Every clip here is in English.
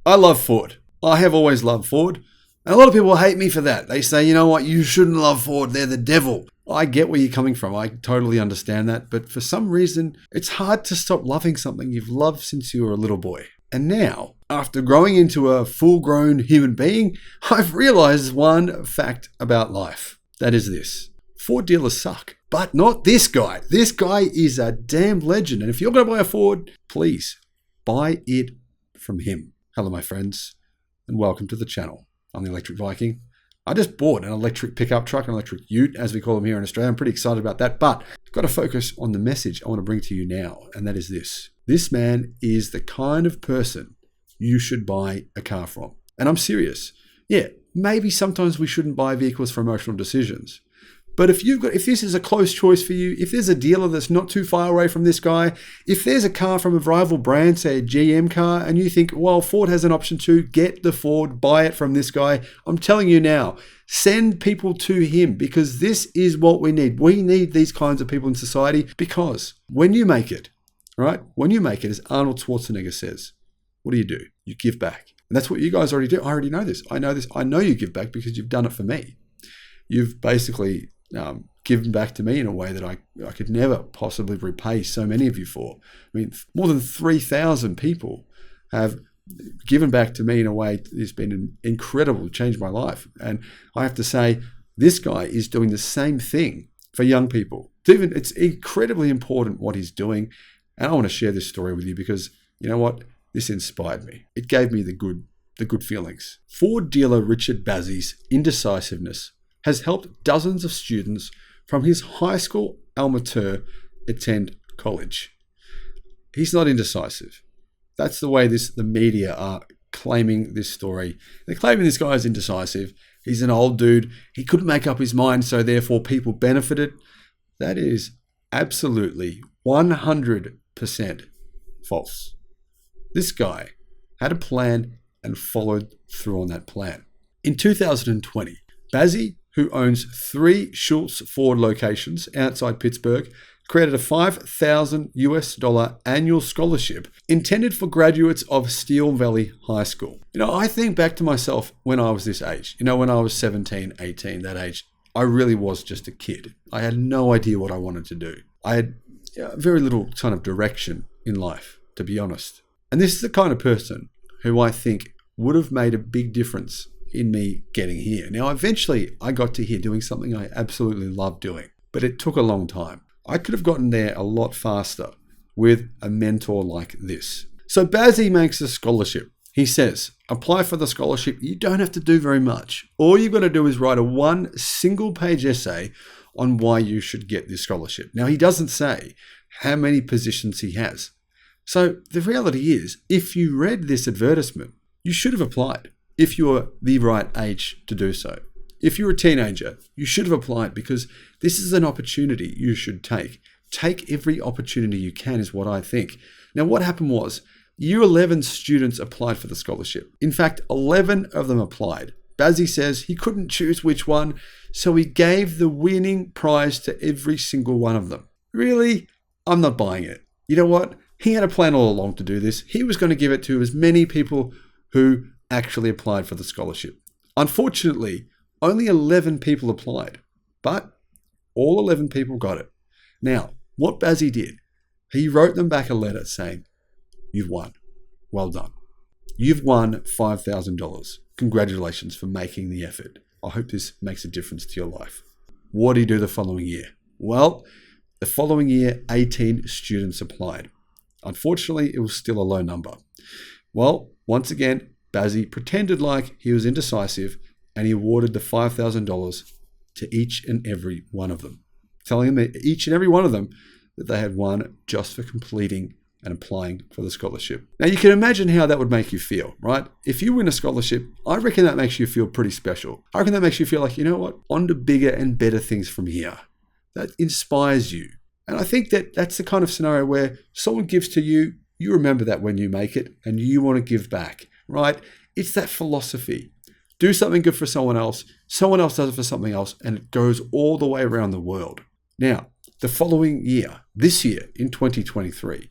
I love Ford. I have always loved Ford. And a lot of people hate me for that. They say, you know what, you shouldn't love Ford. They're the devil. I get where you're coming from. I totally understand that. But for some reason, it's hard to stop loving something you've loved since you were a little boy. And now, after growing into a full-grown human being, I've realized one fact about life. That is this. Ford dealers suck. But not this guy. This guy is a damn legend. And if you're going to buy a Ford, please buy it from him. Hello, my friends, and welcome to the channel. I'm the Electric Viking. I just bought an electric pickup truck, an electric ute, as we call them here in Australia. I'm pretty excited about that, but I've got to focus on the message I want to bring to you now, and that is this. This man is the kind of person you should buy a car from. And I'm serious. Yeah, maybe sometimes we shouldn't buy vehicles for emotional decisions. But if this is a close choice for you, if there's a dealer that's not too far away from this guy, if there's a car from a rival brand, say a GM car, and you think, well, Ford has an option too, get the Ford, buy it from this guy. I'm telling you now, send people to him because this is what we need. We need these kinds of people in society because when you make it, right? When you make it, as Arnold Schwarzenegger says, what do? You give back. And that's what you guys already do. I already know this. I know this. I know you give back because you've done it for me. You've basically given back to me in a way that I could never possibly repay so many of you for. I mean, more than 3,000 people have given back to me in a way that's been incredible, changed my life. And I have to say, this guy is doing the same thing for young people. It's incredibly important what he's doing. And I want to share this story with you because, you know what? This inspired me. It gave me the good feelings. Ford dealer Richard Bazzy's indecisiveness has helped dozens of students from his high school alma mater attend college. He's not indecisive. That's the way the media are claiming this story. They're claiming this guy is indecisive. He's an old dude. He couldn't make up his mind, so therefore people benefited. That is absolutely 100% false. This guy had a plan and followed through on that plan. In 2020, Bazzy, who owns 3 Schultz Ford locations outside Pittsburgh, created a $5,000 annual scholarship intended for graduates of Steel Valley High School. You know, I think back to myself when I was this age. You know, when I was 17, 18, that age, I really was just a kid. I had no idea what I wanted to do. I had very little kind of direction in life, to be honest. And this is the kind of person who I think would have made a big difference in me getting here. Now, eventually I got to here doing something I absolutely love doing, but it took a long time. I could have gotten there a lot faster with a mentor like this. So Bazzy makes a scholarship. He says, apply for the scholarship. You don't have to do very much. All you've got to do is write a 1 single-page essay on why you should get this scholarship. Now, he doesn't say how many positions he has. So the reality is, if you read this advertisement, you should have applied. If you're the right age to do so. If you're a teenager, you should have applied because this is an opportunity you should take. Take every opportunity you can is what I think. Now, what happened was year 11 students applied for the scholarship. In fact, 11 of them applied. Bazzy says he couldn't choose which one, so he gave the winning prize to every single one of them. Really? I'm not buying it. You know what? He had a plan all along to do this. He was going to give it to as many people who actually applied for the scholarship. Unfortunately, only 11 people applied, but all 11 people got it. Now, what Bazzy did, he wrote them back a letter saying, you've won. Well done. You've won $5,000. Congratulations for making the effort. I hope this makes a difference to your life. What did he do the following year? Well, the following year, 18 students applied. Unfortunately, it was still a low number. Well, once again, Bazzy pretended like he was indecisive and he awarded the $5,000 to each and every one of them, telling them each and every one of them that they had won just for completing and applying for the scholarship. Now, you can imagine how that would make you feel, right? If you win a scholarship, I reckon that makes you feel pretty special. I reckon that makes you feel like, you know what, on to bigger and better things from here. That inspires you. And I think that that's the kind of scenario where someone gives to you, you remember that when you make it and you want to give back. Right? It's that philosophy. Do something good for someone else does it for something else, and it goes all the way around the world. Now, the following year, this year in 2023,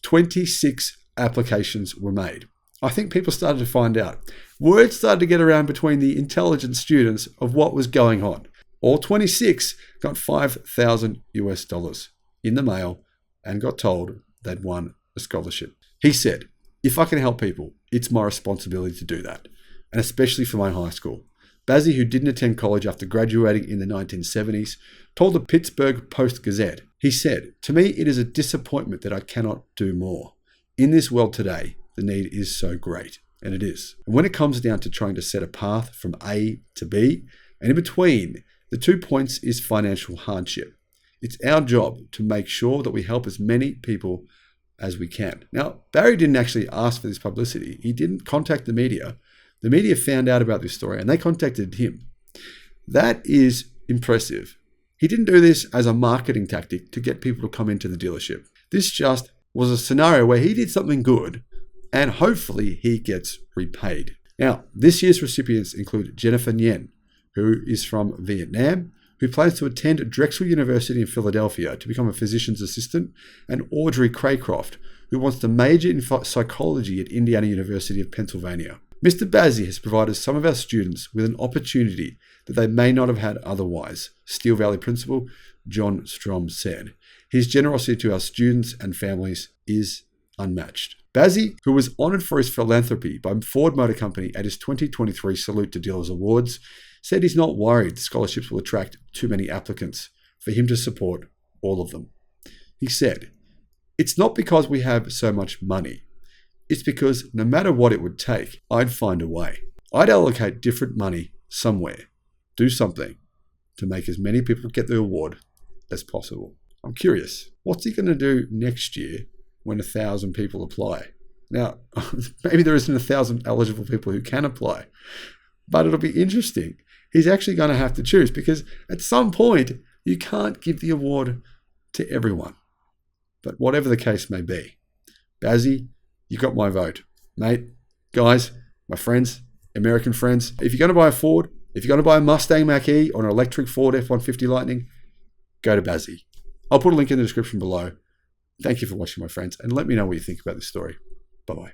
26 applications were made. I think people started to find out. Word started to get around between the intelligent students of what was going on. All 26 got $5,000 in the mail and got told they'd won a scholarship. He said, if I can help people, it's my responsibility to do that, and especially for my high school. Bazzy, who didn't attend college after graduating in the 1970s, told the Pittsburgh Post-Gazette, he said, to me, it is a disappointment that I cannot do more. In this world today, the need is so great, and it is. And when it comes down to trying to set a path from A to B, and in between, the 2 points is financial hardship. It's our job to make sure that we help as many people as we can. Now, Barry didn't actually ask for this publicity. He didn't contact the media. The media found out about this story and they contacted him. That is impressive. He didn't do this as a marketing tactic to get people to come into the dealership. This just was a scenario where he did something good and hopefully he gets repaid. Now, this year's recipients include Jennifer Nguyen, who is from Vietnam, who plans to attend Drexel University in Philadelphia to become a physician's assistant, and Audrey Craycroft, who wants to major in psychology at Indiana University of Pennsylvania. Mr. Bazzy has provided some of our students with an opportunity that they may not have had otherwise, Steel Valley Principal John Strom said. His generosity to our students and families is unmatched. Bazzy, who was honoured for his philanthropy by Ford Motor Company at his 2023 Salute to Dealers Awards, said he's not worried scholarships will attract too many applicants for him to support all of them. He said, it's not because we have so much money. It's because no matter what it would take, I'd find a way. I'd allocate different money somewhere, do something to make as many people get the award as possible. I'm curious, what's he going to do next year when 1,000 people apply? Now, maybe there isn't 1,000 eligible people who can apply, but it'll be interesting. He's actually going to have to choose because at some point you can't give the award to everyone. But whatever the case may be, Bazzy, you got my vote. Mate, guys, my friends, American friends, if you're going to buy a Ford, if you're going to buy a Mustang Mach-E or an electric Ford F-150 Lightning, go to Bazzy. I'll put a link in the description below. Thank you for watching, my friends, and let me know what you think about this story. Bye-bye.